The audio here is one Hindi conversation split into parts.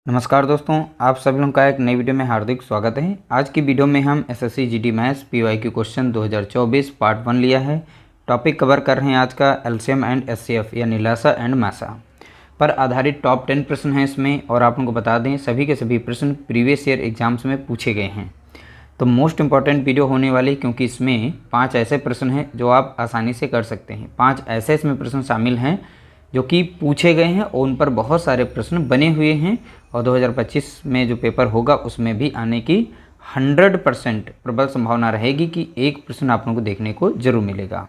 नमस्कार दोस्तों, आप सभी लोगों का एक नई वीडियो में हार्दिक स्वागत है। आज की वीडियो में हम SSC GD maths PYQ question 2024 part 1 लिया है। टॉपिक कवर कर रहे हैं आज का एलसीएम एंड एचसीएफ यानी लसा एंड मासा पर आधारित टॉप 10 प्रश्न हैं इसमें। और आप लोगों को बता दें सभी के सभी प्रश्न प्रीवियस ईयर एग्जाम्स में पूछे गए हैं, तो मोस्ट इंपॉर्टेंट वीडियो होने वाली, क्योंकि इसमें 5 ऐसे प्रश्न हैं जो आप आसानी से कर सकते हैं। 5 ऐसे इसमें प्रश्न शामिल हैं जो कि पूछे गए हैं और उन पर बहुत सारे प्रश्न बने हुए हैं और 2025 में जो पेपर होगा उसमें भी आने की 100% प्रबल संभावना रहेगी कि एक प्रश्न आप लोगों को देखने को जरूर मिलेगा।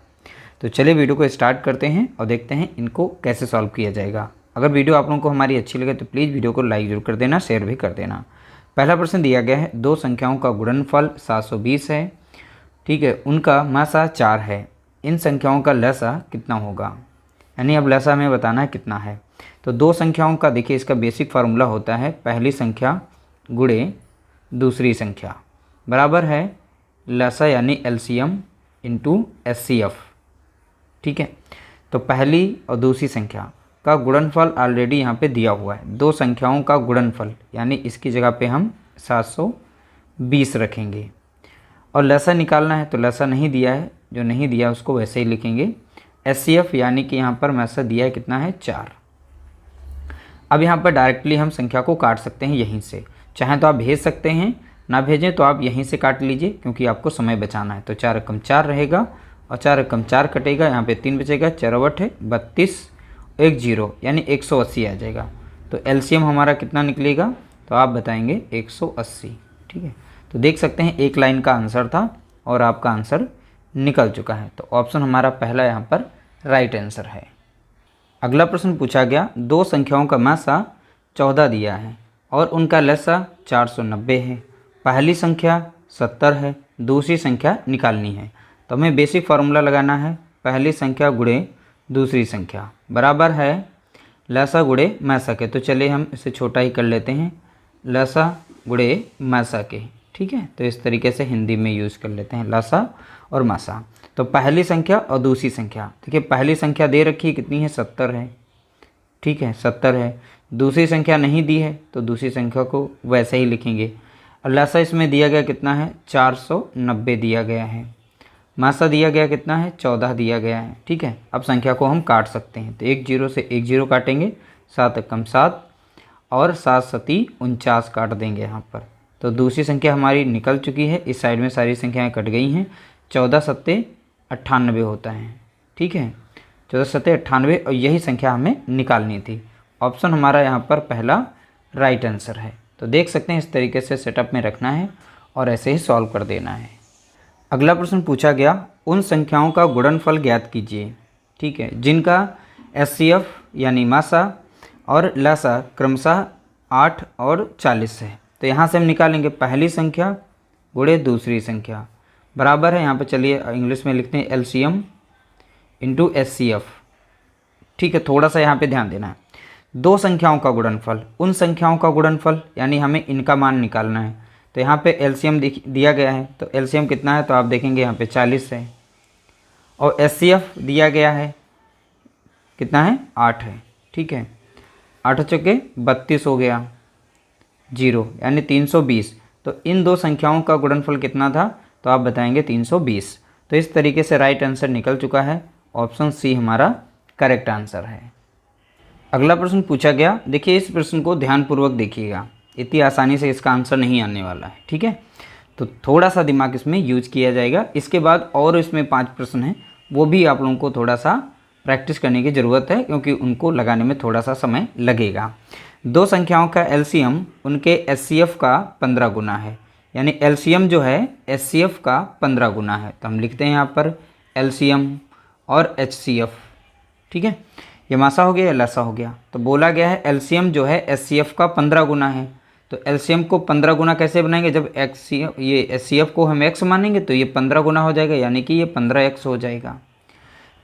तो चलिए वीडियो को स्टार्ट करते हैं और देखते हैं इनको कैसे सॉल्व किया जाएगा। अगर वीडियो आप लोगों को हमारी अच्छी लगे तो प्लीज़ वीडियो को लाइक जरूर कर देना, शेयर भी कर देना। पहला प्रश्न दिया गया है, दो संख्याओं का गुणनफल 720 है, ठीक है, उनका मासा 4 है, इन संख्याओं का लसा कितना होगा। यानी अब लसा हमें बताना है कितना है। तो दो संख्याओं का देखिए, इसका बेसिक फार्मूला होता है पहली संख्या गुणे दूसरी संख्या बराबर है लसा यानी एलसीएम इंटू एचसीएफ, ठीक है। तो पहली और दूसरी संख्या का गुणनफल ऑलरेडी यहाँ पे दिया हुआ है, दो संख्याओं का गुणनफल, यानी इसकी जगह पे हम 720 रखेंगे। और लसा निकालना है तो लसा नहीं दिया है, जो नहीं दिया उसको वैसे ही लिखेंगे। एचसीएफ यानी कि यहाँ पर मैसा दिया है कितना है 4। अब यहाँ पर डायरेक्टली हम संख्या को काट सकते हैं यहीं से, चाहे तो आप भेज सकते हैं, ना भेजें तो आप यहीं से काट लीजिए क्योंकि आपको समय बचाना है। तो 4 एकम 4 रहेगा और 4 एकम 4 कटेगा, यहाँ पे 3 बचेगा, 4 अवट है 32, 1 0 यानी 180 आ जाएगा। तो एलसीएम हमारा कितना निकलेगा तो आप बताएंगे 180, ठीक है। तो देख सकते हैं एक लाइन का आंसर था और आपका आंसर निकल चुका है। तो ऑप्शन हमारा पहला यहाँ पर राइट आंसर है। अगला प्रश्न पूछा गया, दो संख्याओं का मासा 14 दिया है और उनका लसा 490 है, पहली संख्या 70 है, दूसरी संख्या निकालनी है। तो हमें बेसिक फार्मूला लगाना है, पहली संख्या गुणे दूसरी संख्या बराबर है लसा गुणे मासा के। तो चलिए हम इसे छोटा ही कर लेते हैं, लसा गुणे मासा के, ठीक है। तो इस तरीके से हिंदी में यूज़ कर लेते हैं लसा और मासा। तो पहली संख्या और दूसरी संख्या, देखिए पहली संख्या दे रखी है कितनी है 70 है, ठीक है 70 है। दूसरी संख्या नहीं दी है तो दूसरी संख्या को वैसे ही लिखेंगे। और लसा इसमें दिया गया कितना है 490 दिया गया है, मासा दिया गया कितना है 14 दिया गया है, ठीक है। अब संख्या को हम काट सकते हैं, तो 1 0 से 1 0 काटेंगे, 7 एकम 7 और 7 सती 49 काट देंगे यहाँ पर। तो दूसरी संख्या हमारी निकल चुकी है, इस साइड में सारी संख्याएं कट गई हैं। 14 सत्ते 98 होता है, ठीक है, 14 सत्ते 98 और यही संख्या हमें निकालनी थी। ऑप्शन हमारा यहाँ पर पहला राइट आंसर है। तो देख सकते हैं इस तरीके से सेटअप में रखना है और ऐसे ही सॉल्व कर देना है। अगला प्रश्न पूछा गया, उन संख्याओं का गुणनफल ज्ञात कीजिए, ठीक है, जिनका एचसीएफ यानी मासा और लसा क्रमशः 8 और 40 है। तो यहाँ से हम निकालेंगे पहली संख्या गुणे दूसरी संख्या बराबर है, यहाँ पे चलिए इंग्लिश में लिखते हैं एलसीएम इंटू एचसीएफ, ठीक है। थोड़ा सा यहाँ पे ध्यान देना है, दो संख्याओं का गुणनफल, उन संख्याओं का गुणनफल यानी हमें इनका मान निकालना है। तो यहाँ पे एलसीएम दिया गया है, तो एलसीएम कितना है तो आप देखेंगे यहाँ पे 40 है, और एचसीएफ दिया गया है कितना है 8 है, ठीक है। 8 चौके 32 हो गया, 0 यानी 320। तो इन दो संख्याओं का गुणनफल कितना था तो आप बताएंगे 320। तो इस तरीके से राइट आंसर निकल चुका है, ऑप्शन सी हमारा करेक्ट आंसर है। अगला प्रश्न पूछा गया, देखिए इस प्रश्न को ध्यानपूर्वक देखिएगा, इतनी आसानी से इसका आंसर नहीं आने वाला है, ठीक है। तो थोड़ा सा दिमाग इसमें यूज किया जाएगा। इसके बाद और इसमें 5 प्रश्न हैं, वो भी आप लोगों को थोड़ा सा प्रैक्टिस करने की ज़रूरत है क्योंकि उनको लगाने में थोड़ा सा समय लगेगा। दो संख्याओं का एलसीएम उनके एचसीएफ का 15 गुना है, यानी एलसीएम जो है एचसीएफ का 15 गुना है। तो हम लिखते हैं यहाँ पर एलसीएम और एचसीएफ, ठीक है। ये मासा हो गया या लसा हो गया। तो बोला गया है एलसीएम जो है एचसीएफ का 15 गुना है। तो एलसीएम को 15 गुना कैसे बनाएंगे, जब एक्सीएफ ये एचसीएफ को हम एक्स मानेंगे तो ये 15 गुना हो जाएगा, यानी कि ये 15x हो जाएगा।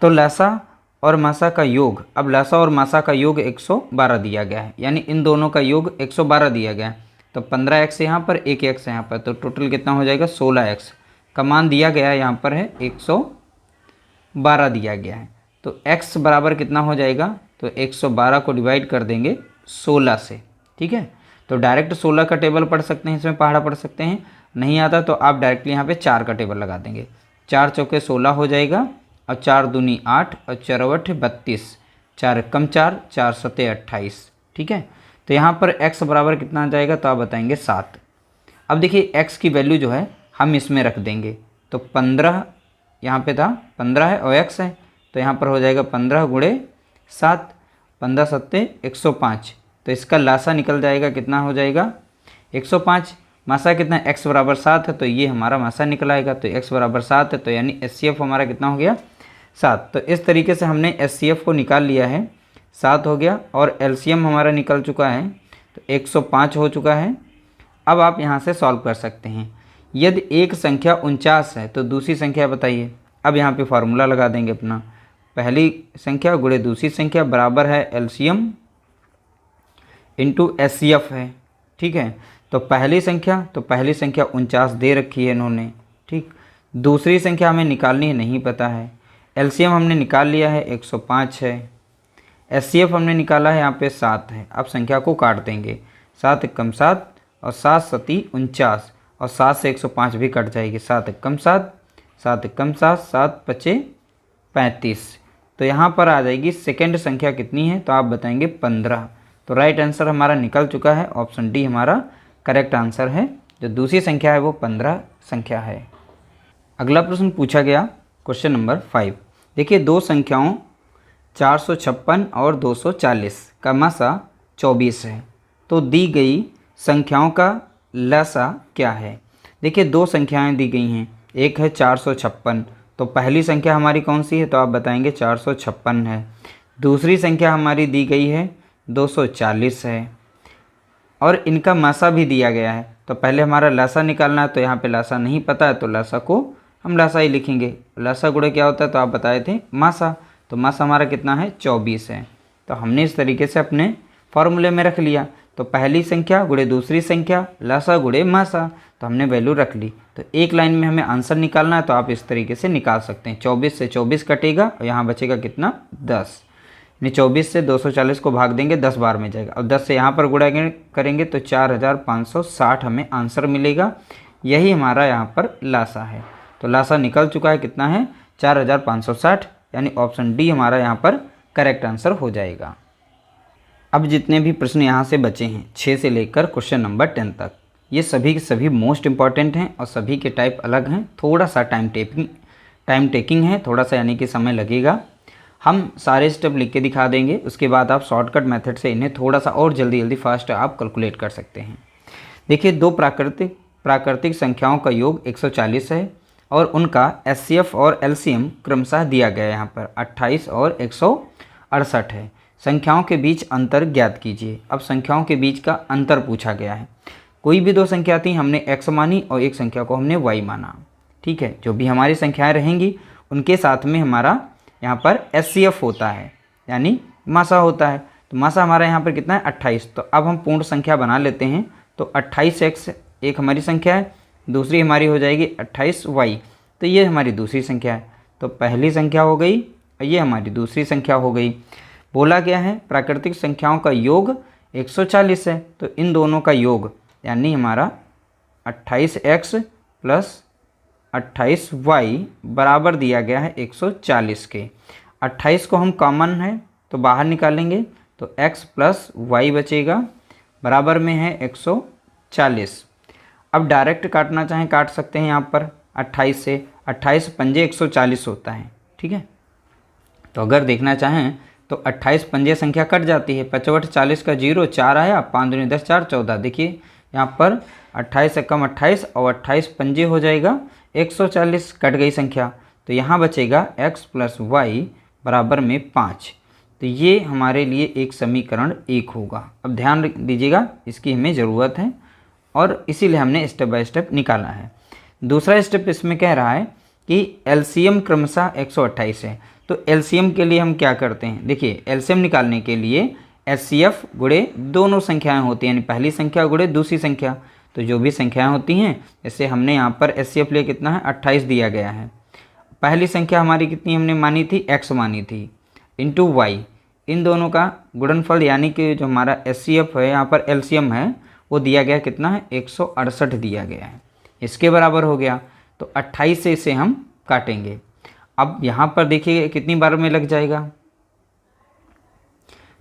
तो लसा और मासा का योग, अब लसा और मासा का योग 112 दिया गया है, यानी इन दोनों का योग 112 दिया गया है। तो 15x यहाँ पर, 1x यहाँ पर, तो टोटल कितना हो जाएगा 16x का मान दिया गया है, यहाँ पर है 112 दिया गया है। तो x बराबर कितना हो जाएगा तो 112 को डिवाइड कर देंगे 16 से, ठीक है। तो डायरेक्ट 16 का टेबल पढ़ सकते हैं, इसमें पहाड़ा पढ़ सकते हैं। नहीं आता तो आप डायरेक्टली यहाँ पे 4 का टेबल लगा देंगे। 4 चौके 16 हो जाएगा, और 4 दूनी 8, और 4 8 32, 4 कम 4, 4 सते 28। ठीक है, तो यहाँ पर x बराबर कितना आ जाएगा, तो आप बताएंगे 7। अब देखिए x की वैल्यू जो है हम इसमें रख देंगे, तो 15 यहाँ पे था, 15 है और x है, तो यहाँ पर हो जाएगा 15 गुणे 7, 15 सत्ते 105। तो इसका लासा निकल जाएगा, कितना हो जाएगा 105। मासा कितना, x बराबर 7 है, तो ये हमारा मासा निकल आएगा। तो x बराबर 7 है, तो यानी HCF हमारा कितना हो गया 7। तो इस तरीके से हमने HCF को निकाल लिया है, 7 हो गया, और LCM हमारा निकल चुका है, तो 105 हो चुका है। अब आप यहाँ से सॉल्व कर सकते हैं। यदि एक संख्या 49 है तो दूसरी संख्या बताइए। अब यहाँ पे फार्मूला लगा देंगे अपना, पहली संख्या गुणे दूसरी संख्या बराबर है LCM इंटू HCF है। ठीक है, तो पहली संख्या 49 दे रखी है इन्होंने। ठीक, दूसरी संख्या हमें निकालनी है, नहीं पता है। LCM हमने निकाल लिया है, 105 है। HCF हमने निकाला है, यहाँ पे 7 है। अब संख्या को काट देंगे, 7 कम 7 और 7 सती 49, और 7 से 105 भी कट जाएगी, 7 कम 7, 7 कम 7, 7 पचे 35। तो यहाँ पर आ जाएगी सेकेंड संख्या कितनी है, तो आप बताएंगे 15। तो राइट आंसर हमारा निकल चुका है, ऑप्शन डी हमारा करेक्ट आंसर है। जो दूसरी संख्या है वो 15 संख्या है। अगला प्रश्न पूछा गया, क्वेश्चन नंबर 5। देखिए, दो संख्याओं 456 और 240 का मासा 24 है, तो दी गई संख्याओं का लसा क्या है। देखिए, दो संख्याएं दी गई हैं, एक है 456, तो पहली संख्या हमारी कौन सी है, तो आप बताएंगे 456 है। दूसरी संख्या हमारी दी गई है 240 है, और इनका मासा भी दिया गया है। तो पहले हमारा लासा निकालना है, तो यहाँ पे लासा नहीं पता है, तो लासा को हम लासा ही लिखेंगे। लासा गुणे क्या होता है, तो आप बताए थे मासा, तो मासा हमारा कितना है 24 है। तो हमने इस तरीके से अपने फॉर्मूले में रख लिया। तो पहली संख्या गुणे दूसरी संख्या, लासा गुणे मासा, तो हमने वैल्यू रख ली। तो एक लाइन में हमें आंसर निकालना है, तो आप इस तरीके से निकाल सकते हैं। 24 से 24 कटेगा, और यहाँ बचेगा कितना 10। 24 से 240 को भाग देंगे, 10 बार में जाएगा, और 10 से यहाँ पर गुणा करेंगे तो 4560 हमें आंसर मिलेगा। यही हमारा यहाँ पर लासा है। तो लासा निकल चुका है, कितना है 4560, यानी ऑप्शन डी हमारा यहाँ पर करेक्ट आंसर हो जाएगा। अब जितने भी प्रश्न यहाँ से बचे हैं 6 से लेकर क्वेश्चन नंबर 10 तक, ये सभी के सभी मोस्ट इंपॉर्टेंट हैं, और सभी के टाइप अलग हैं। थोड़ा सा टाइम टेकिंग है, थोड़ा सा यानी कि समय लगेगा। हम सारे स्टेप लिख के दिखा देंगे, उसके बाद आप शॉर्टकट मेथड से इन्हें थोड़ा सा और जल्दी फास्ट आप कैलकुलेट कर सकते हैं। देखिए, दो प्राकृतिक संख्याओं का योग 140 है, और उनका HCF और LCM क्रमशः दिया गया है। यहाँ पर 28 और 168 है। संख्याओं के बीच अंतर ज्ञात कीजिए। अब संख्याओं के बीच का अंतर पूछा गया है। कोई भी दो संख्या थी, हमने x मानी और एक संख्या को हमने y माना। ठीक है, जो भी हमारी संख्याएं रहेंगी उनके साथ में हमारा यहाँ पर HCF होता है, यानी मासा होता है। तो मासा हमारा यहाँ पर कितना है 28। तो अब हम पूर्ण संख्या बना लेते हैं। तो 28x एक हमारी संख्या है, दूसरी हमारी हो जाएगी 28y। तो ये हमारी दूसरी संख्या है। तो पहली संख्या हो गई, और ये हमारी दूसरी संख्या हो गई। बोला गया है प्राकृतिक संख्याओं का योग 140 है, तो इन दोनों का योग यानी हमारा 28x प्लस 28y बराबर दिया गया है 140 के। 28 को हम कॉमन है तो बाहर निकालेंगे, तो x प्लस y बचेगा, बराबर में है 140। अब डायरेक्ट काटना चाहें काट सकते हैं। यहाँ पर 28 से 28 पंजे 140 होता है। ठीक है, तो अगर देखना चाहें तो 28 पंजे संख्या कट जाती है। 55 40 का 0 4 आया, 5 दूनी 10 4 14। देखिए यहाँ पर 28 से कम 28, और 28 पंजे हो जाएगा 140, कट गई संख्या। तो यहाँ बचेगा x प्लस वाई बराबर में 5। तो ये हमारे लिए एक समीकरण 1 होगा। अब ध्यान दीजिएगा, इसकी हमें ज़रूरत है, और इसीलिए हमने स्टेप बाय स्टेप निकाला है। दूसरा स्टेप इसमें कह रहा है कि LCM क्रमशः 128 है। तो LCM के लिए हम क्या करते हैं, देखिए LCM निकालने के लिए HCF गुणे दोनों संख्याएं होती हैं, यानी पहली संख्या गुणे दूसरी संख्या। तो जो भी संख्याएं होती हैं, जैसे हमने यहाँ पर HCF लिए कितना है 28 दिया गया है। पहली संख्या हमारी कितनी हमने मानी थी, x मानी थी, इंटू वाई। इन दोनों का गुणनफल यानी कि जो हमारा HCF है, यहाँ पर LCM है, वो दिया गया कितना है 168 दिया गया है, इसके बराबर हो गया। तो 28 से इसे हम काटेंगे। अब यहाँ पर देखिए कितनी बार में लग जाएगा,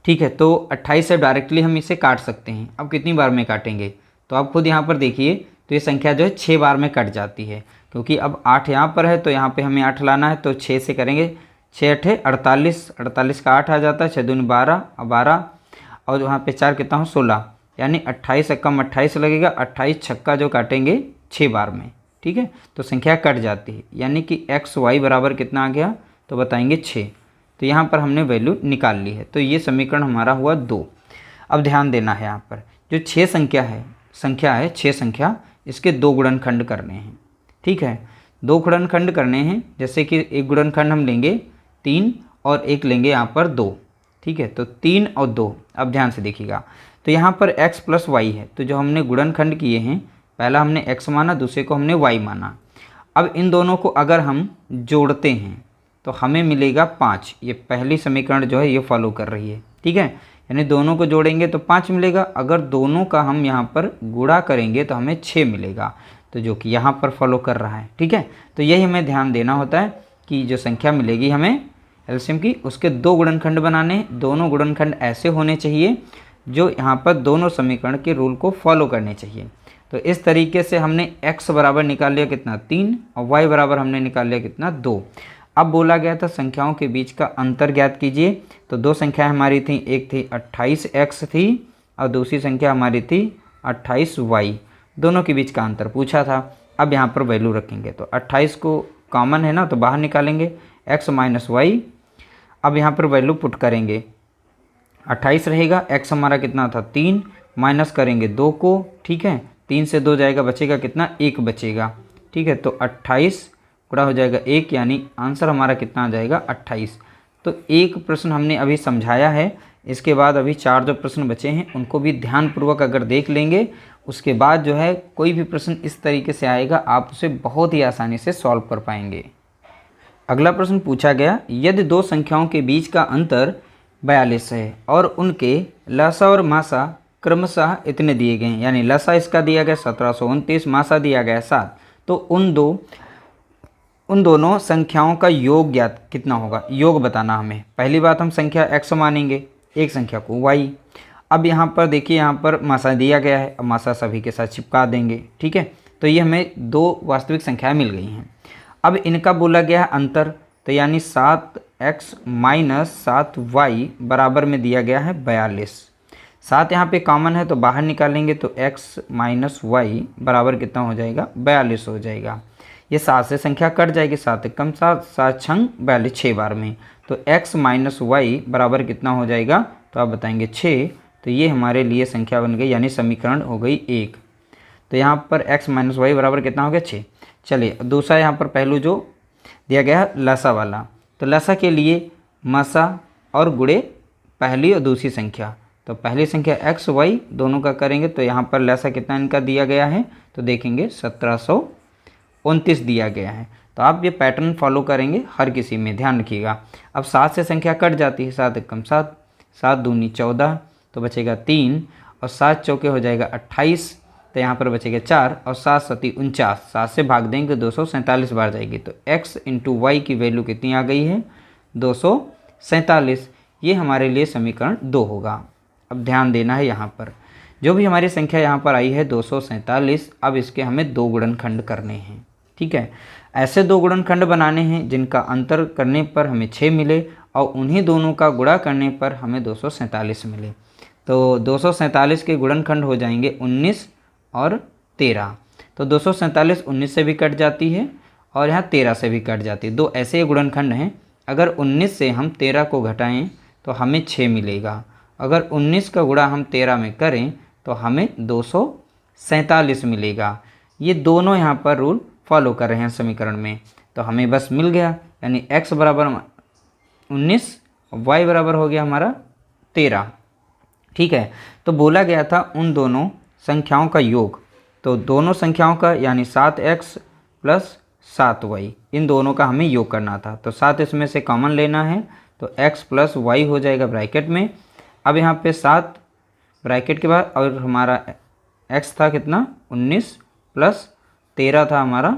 ठीक है। तो 28 से डायरेक्टली हम इसे काट सकते हैं। अब कितनी बार में काटेंगे, तो आप खुद यहाँ पर देखिए, तो ये संख्या जो है 6 बार में कट जाती है, क्योंकि अब 8 यहाँ पर है तो यहाँ पे हमें 8 लाना है, तो 6 से करेंगे, 6 8 48, 48 का 8 आ जाता है, 6 दूनी 12, 12 और वहाँ पे 4 कितना हो 16, यानी 28 से कम 28 लगेगा, 28 छक्का जो काटेंगे 6 बार में, ठीक है। तो संख्या कट जाती है, यानी कि एक्स वाई बराबर कितना आ गया, तो बताएंगे 6। तो यहाँ पर हमने वैल्यू निकाल ली है। तो ये समीकरण हमारा हुआ 2। अब ध्यान देना है, यहाँ पर जो 6 संख्या है 6 संख्या, इसके 2 गुणनखंड करने हैं, ठीक है। 2 गुणनखंड करने हैं, जैसे कि एक गुणनखंड हम लेंगे 3 और एक लेंगे यहाँ पर 2, ठीक है। तो 3 और 2, अब ध्यान से देखिएगा, तो यहाँ पर x प्लस वाई है, तो जो हमने गुणनखंड किए हैं, पहला हमने x माना, दूसरे को हमने y माना। अब इन दोनों को अगर हम जोड़ते हैं तो हमें मिलेगा 5। ये पहली समीकरण जो है ये फॉलो कर रही है, ठीक है। यानी दोनों को जोड़ेंगे तो 5 मिलेगा, अगर दोनों का हम यहाँ पर गुणा करेंगे तो हमें 6 मिलेगा, तो जो कि यहाँ पर फॉलो कर रहा है, ठीक है। तो यही हमें ध्यान देना होता है कि जो संख्या मिलेगी हमें एलसीएम की, उसके 2 गुणनखंड बनाने, दोनों गुणनखंड ऐसे होने चाहिए जो यहाँ पर दोनों समीकरण के रूल को फॉलो करने चाहिए। तो इस तरीके से हमने x बराबर निकाल लिया कितना 3 और y बराबर हमने निकाल लिया कितना 2। अब बोला गया था संख्याओं के बीच का अंतर ज्ञात कीजिए। तो 2 संख्याएं हमारी थी, एक थी 28x थी और दूसरी संख्या हमारी थी 28y, दोनों के बीच का अंतर पूछा था। अब यहाँ पर वैल्यू रखेंगे, तो 28 को कॉमन है ना, तो बाहर निकालेंगे x माइनस वाई। अब यहाँ पर वैल्यू पुट करेंगे, 28 रहेगा, x हमारा कितना था 3, माइनस करेंगे 2 को, ठीक है। 3 से 2 जाएगा, बचेगा कितना 1 बचेगा, ठीक है। तो 28 गुणा हो जाएगा 1, यानी आंसर हमारा कितना आ जाएगा 28। तो एक प्रश्न हमने अभी समझाया है, इसके बाद अभी 4 जो प्रश्न बचे हैं उनको भी ध्यानपूर्वक अगर देख लेंगे, उसके बाद जो है कोई भी प्रश्न इस तरीके से आएगा, आप उसे बहुत ही आसानी से सॉल्व कर पाएंगे। अगला प्रश्न पूछा गया, यदि 2 संख्याओं के बीच का अंतर 42 है और उनके लसा और मासा क्रमशः इतने दिए गए हैं, यानी लसा इसका दिया गया 1729, मासा दिया गया 7, तो उन दोनों संख्याओं का योग ज्ञात कितना होगा, योग बताना हमें। पहली बात हम संख्या x मानेंगे, एक संख्या को y। अब यहाँ पर देखिए, यहाँ पर मासा दिया गया है, अब मासा सभी के साथ चिपका देंगे, ठीक है। तो ये हमें 2 वास्तविक संख्याएं मिल गई हैं। अब इनका बोला गया है अंतर, तो यानी 7x माइनस 7y बराबर में दिया गया है 42। 7 यहाँ पे कॉमन है तो बाहर निकालेंगे, तो x माइनस वाई बराबर कितना हो जाएगा 42 हो जाएगा। ये 7 से संख्या कट जाएगी, 7 कम 7, 7 छंग 42, 6 बार में। तो x माइनस वाई बराबर कितना हो जाएगा, तो आप बताएंगे 6। तो ये हमारे लिए संख्या बन गई, यानी समीकरण हो गई 1। तो यहाँ पर x माइनस वाई बराबर कितना हो गया 6। चलिए दूसरा यहाँ पर पहलू जो दिया गया है लसा वाला, तो लसा के लिए मसा और गुणे पहली और दूसरी संख्या, तो पहली संख्या x y दोनों का करेंगे, तो यहाँ पर लसा कितना इनका दिया गया है, तो देखेंगे 1729 दिया गया है। तो आप ये पैटर्न फॉलो करेंगे हर किसी में, ध्यान रखिएगा। अब 7 से संख्या कट जाती है, 7 कम 7, 7 दूनी 14, तो बचेगा 3 और 7 चौके हो जाएगा 28, तो यहाँ पर बचेगा 4 और 7 सती 49, 7 से भाग देंगे 247 बार जाएगी। तो x इंटू वाई की वैल्यू कितनी आ गई है 247। ये हमारे लिए समीकरण 2 होगा। अब ध्यान देना है, यहाँ पर जो भी हमारी संख्या यहाँ पर आई है 247, अब इसके हमें 2 गुणनखंड करने हैं, ठीक है। ऐसे 2 गुणनखंड बनाने हैं जिनका अंतर करने पर हमें 6 मिले और उन्हीं दोनों का गुणा करने पर हमें 247 मिले। तो 247 के गुणनखंड हो जाएंगे 19 और 13। तो 247 19 से भी कट जाती है और यहाँ 13 से भी कट जाती है। 2 ऐसे गुणनखंड हैं, अगर 19 से हम 13 को घटाएं तो हमें 6 मिलेगा। अगर 19 का गुणा हम 13 में करें तो हमें 247 मिलेगा। ये दोनों यहाँ पर रूल फॉलो कर रहे हैं समीकरण में, तो हमें बस मिल गया, यानी x बराबर 19 और y बराबर हो गया हमारा 13, ठीक है। तो बोला गया था उन दोनों संख्याओं का योग, तो दोनों संख्याओं का यानी 7x प्लस 7y, इन दोनों का हमें योग करना था। तो 7 इसमें से कॉमन लेना है, तो x प्लस वाई हो जाएगा ब्रैकेट में। अब यहाँ पे 7 ब्रैकेट के बाद और हमारा x था कितना 19 प्लस 13 था हमारा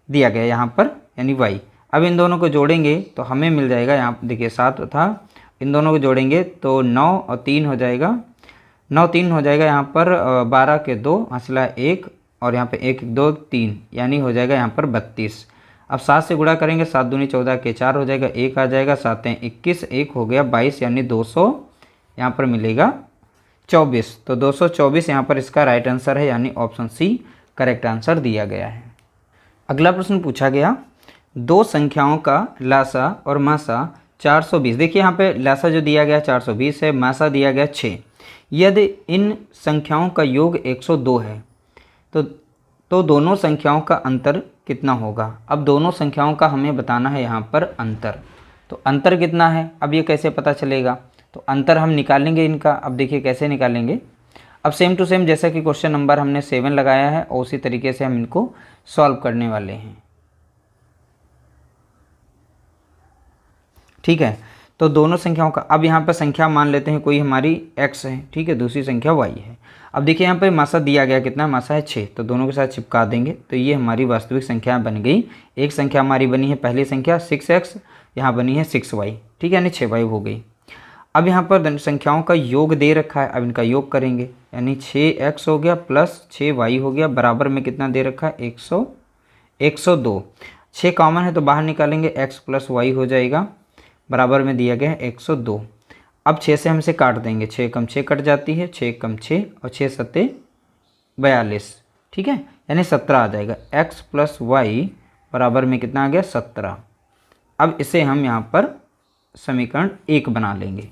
दिया गया यहाँ पर यानी y। अब इन दोनों को जोड़ेंगे तो हमें मिल जाएगा, यहाँ देखिए 7 था, इन दोनों को जोड़ेंगे तो 9 और 3 हो जाएगा, 9 3 हो जाएगा यहाँ पर 12 के 2 हासिला 1 और यहाँ पे 1 2 3 यानी हो जाएगा यहाँ पर 32। अब 7 से गुणा करेंगे, 7 दूनी 14 के 4 हो जाएगा, 1 आ जाएगा, 7 21, 1 हो गया 22 यानी 200 यहाँ पर मिलेगा 24। तो 224 यहाँ पर इसका राइट आंसर है यानी ऑप्शन सी करेक्ट आंसर दिया गया है। अगला प्रश्न पूछा गया, दो संख्याओं का लासा और मासा 420। देखिए यहाँ पे लासा जो दिया गया 420 है, मासा दिया गया 6। यदि इन संख्याओं का योग 102 है तो दोनों संख्याओं का अंतर कितना होगा। अब दोनों संख्याओं का हमें बताना है यहाँ पर अंतर। तो अंतर कितना है, अब ये कैसे पता चलेगा, तो अंतर हम निकालेंगे इनका। अब देखिए कैसे निकालेंगे, अब सेम टू सेम जैसा कि क्वेश्चन नंबर हमने 7 लगाया है और उसी तरीके से हम इनको सॉल्व करने वाले हैं। ठीक है, तो दोनों संख्याओं का, अब यहाँ पर संख्या मान लेते हैं कोई हमारी x है, ठीक है, दूसरी संख्या y है। अब देखिए यहाँ पे मासा दिया गया कितना, मासा है 6, तो दोनों के साथ चिपका देंगे तो ये हमारी वास्तविक संख्या बन गई। एक संख्या हमारी बनी है पहली संख्या 6x, यहाँ बनी है 6y, ठीक है, यानी 6y हो गई। अब यहाँ पर संख्याओं का योग दे रखा है, अब इनका योग करेंगे यानी 6x हो गया प्लस 6y हो गया, बराबर में कितना दे रखा है 102। 6 कॉमन है तो बाहर निकालेंगे, x प्लस y हो जाएगा, बराबर में दिया गया है 102। अब 6 से हमसे काट देंगे, 6 कम 6 कट जाती है, 6 कम 6 और 6 सत्ते 42, ठीक है, यानी 17 आ जाएगा। x प्लस वाई बराबर में कितना आ गया 17। अब इसे हम यहाँ पर समीकरण 1 बना लेंगे।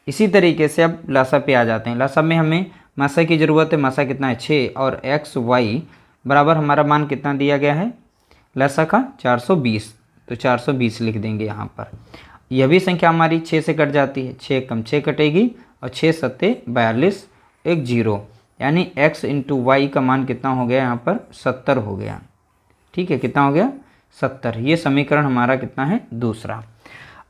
इसी तरीके से अब लासा पे आ जाते हैं। लासा में हमें मासा की ज़रूरत है, मासा कितना है 6 और x y बराबर हमारा मान कितना दिया गया है लासा का 420, तो 420 लिख देंगे यहाँ पर। यह भी संख्या हमारी 6 से कट जाती है, 6 कम 6 कटेगी और 6 सत्ते 42, एक 0, यानी x इंटू वाई का मान कितना हो गया यहाँ पर 70 हो गया, ठीक है, कितना हो गया 70। ये समीकरण हमारा कितना है दूसरा।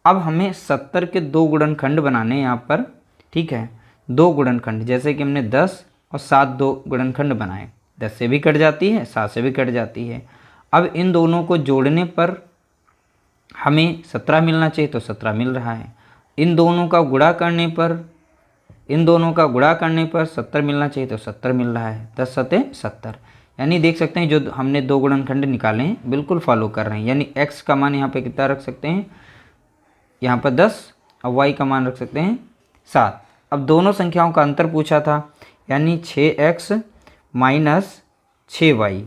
अब हमें 70 के 2 गुणनखंड बनाने हैं यहाँ पर, ठीक है, 2 गुणनखंड, जैसे कि हमने 10 और 7 2 गुणनखंड बनाए, 10 से भी कट जाती है 7 से भी कट जाती है। अब इन दोनों को जोड़ने पर हमें 17 मिलना चाहिए तो 17 मिल रहा है। इन दोनों का गुणा करने पर 70 मिलना चाहिए तो 70 मिल रहा है, 10 सत्ते 70, यानी देख सकते हैं जो हमने 2 गुणनखंड निकाले हैं बिल्कुल फॉलो कर रहे हैं। यानी x का मान यहाँ पे कितना रख सकते हैं, यहाँ पर 10 और y का मान रख सकते हैं 7। अब दोनों संख्याओं का अंतर पूछा था, यानी 6x माइनस 6y,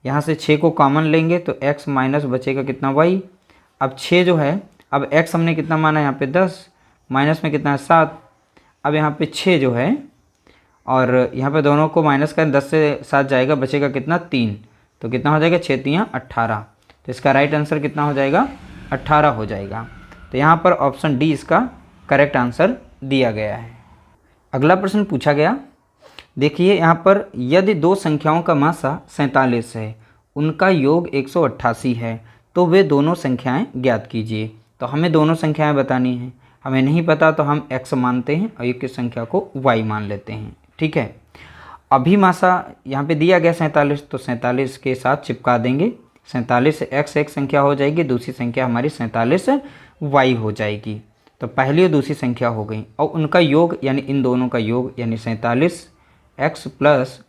यहाँ से 6 को कॉमन लेंगे तो x माइनस बचेगा कितना y। अब 6 जो है, अब x हमने कितना माना यहाँ पे 10, माइनस में कितना है 7, अब यहाँ पे 6 जो है और यहाँ पे दोनों को माइनस करें 10 से 7 जाएगा, बचेगा कितना 3, तो कितना हो जाएगा 6 3 18, तो इसका राइट आंसर कितना हो जाएगा 18 हो जाएगा। तो यहाँ पर ऑप्शन डी इसका करेक्ट आंसर दिया गया है। अगला प्रश्न पूछा गया, देखिए यहाँ पर यदि दो संख्याओं का मासा 47 है, उनका योग 188 है, तो वे दोनों संख्याएं ज्ञात कीजिए। तो हमें दोनों संख्याएं बतानी हैं, हमें नहीं पता तो हम x मानते हैं और एक संख्या को y मान लेते हैं, ठीक है। अभी मासा यहाँ पे दिया गया 47, तो 47 के साथ चिपका देंगे, 47 से x एक संख्या हो जाएगी, दूसरी संख्या हमारी 47 y हो जाएगी, तो पहली और दूसरी संख्या हो गई। और उनका योग यानी इन दोनों का योग यानी 47x प्लस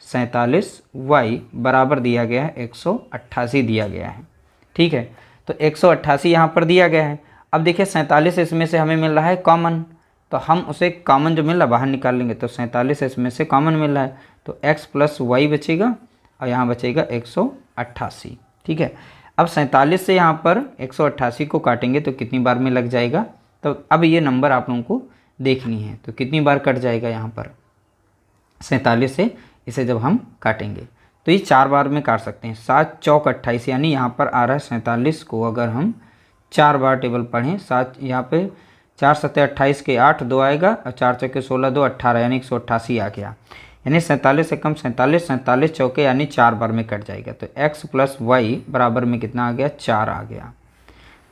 47y बराबर दिया गया है 188 दिया गया है, ठीक है। तो 188 यहाँ पर दिया गया है। अब देखिए 47 इसमें से हमें मिल रहा है कॉमन, तो हम उसे कॉमन जो मिल रहा है बाहर निकाल लेंगे, तो 47 इसमें से कॉमन मिल रहा है, तो x प्लस वाई बचेगा और यहाँ बचेगा 188, ठीक है। अब 47 से यहाँ पर 188 को काटेंगे तो कितनी बार में लग जाएगा, तो अब ये नंबर आप लोगों को देखनी है, तो कितनी बार कट जाएगा यहाँ पर 47 से इसे जब हम काटेंगे तो ये 4 बार में काट सकते हैं। 7 चौक 28, यानी यहाँ पर आ रहा है 47 को अगर हम 4 बार टेबल पढ़ें, 7 यहाँ पे 4 सत्ते 28 के 8 2 आएगा और 4 चौके 16 2 18, यानी 188 आ गया। यानी 47 से कम 47 चौके यानी 4 बार में कट जाएगा, तो x प्लस वाई बराबर में कितना आ गया 4 आ गया।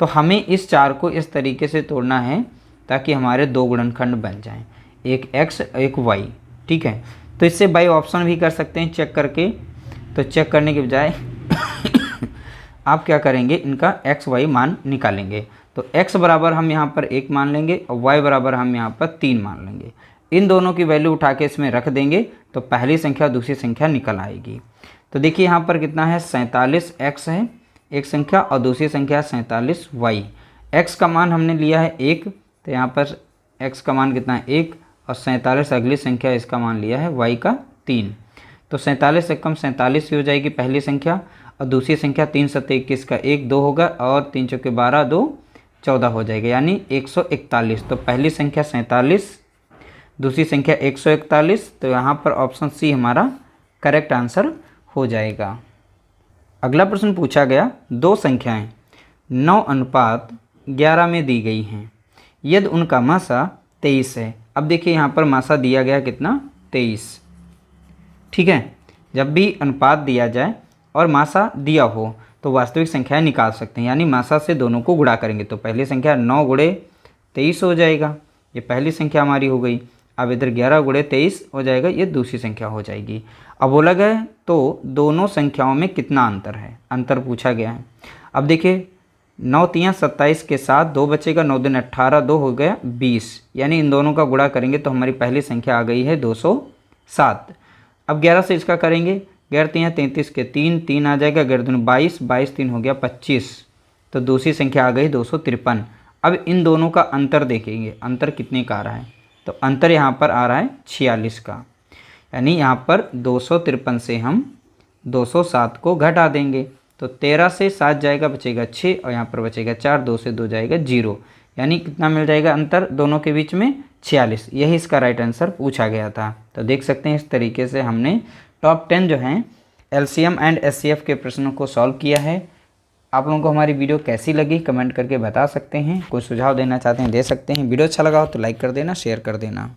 तो हमें इस 4 को इस तरीके से तोड़ना है ताकि हमारे 2 गुणनखंड बन जाएं, एक x एक y, ठीक है। तो इससे बाई ऑप्शन भी कर सकते हैं चेक करके। तो चेक करने के बजाय आप क्या करेंगे, इनका एक्स वाई मान निकालेंगे। तो x बराबर हम यहाँ पर 1 मान लेंगे और y बराबर हम यहाँ पर 3 मान लेंगे। इन दोनों की वैल्यू उठा के इसमें रख देंगे तो पहली संख्या दूसरी संख्या निकल आएगी। तो देखिए यहाँ पर कितना है, 47x है एक संख्या और दूसरी संख्या 47y। x का मान हमने लिया है 1, तो यहाँ पर x का मान कितना है 1 और 47 अगली संख्या, इसका मान लिया है y का 3। तो 47 से कम 47 ही हो जाएगी पहली संख्या और दूसरी संख्या 3 सत्ते 21 का 1 2 होगा और 3 चौके 12 2 14 हो जाएगा, यानी 141। तो पहली संख्या 47, दूसरी संख्या 141। तो यहाँ पर ऑप्शन सी हमारा करेक्ट आंसर हो जाएगा। अगला प्रश्न पूछा गया, दो संख्याएं 9:11 में दी गई हैं, यदि उनका मासा 23 है। अब देखिए यहाँ पर मासा दिया गया कितना, 23। ठीक है, जब भी अनुपात दिया जाए और मासा दिया हो तो वास्तविक संख्याएं निकाल सकते हैं, यानी मासा से दोनों को गुणा करेंगे तो पहली संख्या 9 गुणे 23 हो जाएगा, ये पहली संख्या हमारी हो गई। अब इधर 11 गुणे 23 हो जाएगा, ये दूसरी संख्या हो जाएगी। अब बोला गया है तो दोनों संख्याओं में कितना अंतर है, अंतर पूछा गया है। अब देखिए 9 3 27 के साथ 2 बचेगा, 9 दिन 18 2 हो गया 20, यानी इन दोनों का गुणा करेंगे तो हमारी पहली संख्या आ गई है 207। अब 11 से इसका करेंगे, 11 3 33 के 3 3 आ जाएगा, 11 दूनी 22 22 3 हो गया 25, तो दूसरी संख्या आ गई 253। अब इन दोनों का अंतर देखेंगे, अंतर कितने का आ रहा है, तो अंतर यहाँ पर आ रहा है 46 का, यानी यहाँ पर 253 से हम 207 को घटा देंगे तो 13 से 7 जाएगा, बचेगा 6 और यहाँ पर बचेगा 4, 2 से 2 जाएगा 0, यानी कितना मिल जाएगा अंतर दोनों के बीच में, 46। यही इसका राइट आंसर पूछा गया था। तो देख सकते हैं इस तरीके से हमने टॉप 10 जो हैं LCM एंड SCF के प्रश्नों को सॉल्व किया है। आप लोगों को हमारी वीडियो कैसी लगी कमेंट करके बता सकते हैं, कोई सुझाव देना चाहते हैं दे सकते हैं। वीडियो अच्छा लगा हो तो लाइक कर देना, शेयर कर देना।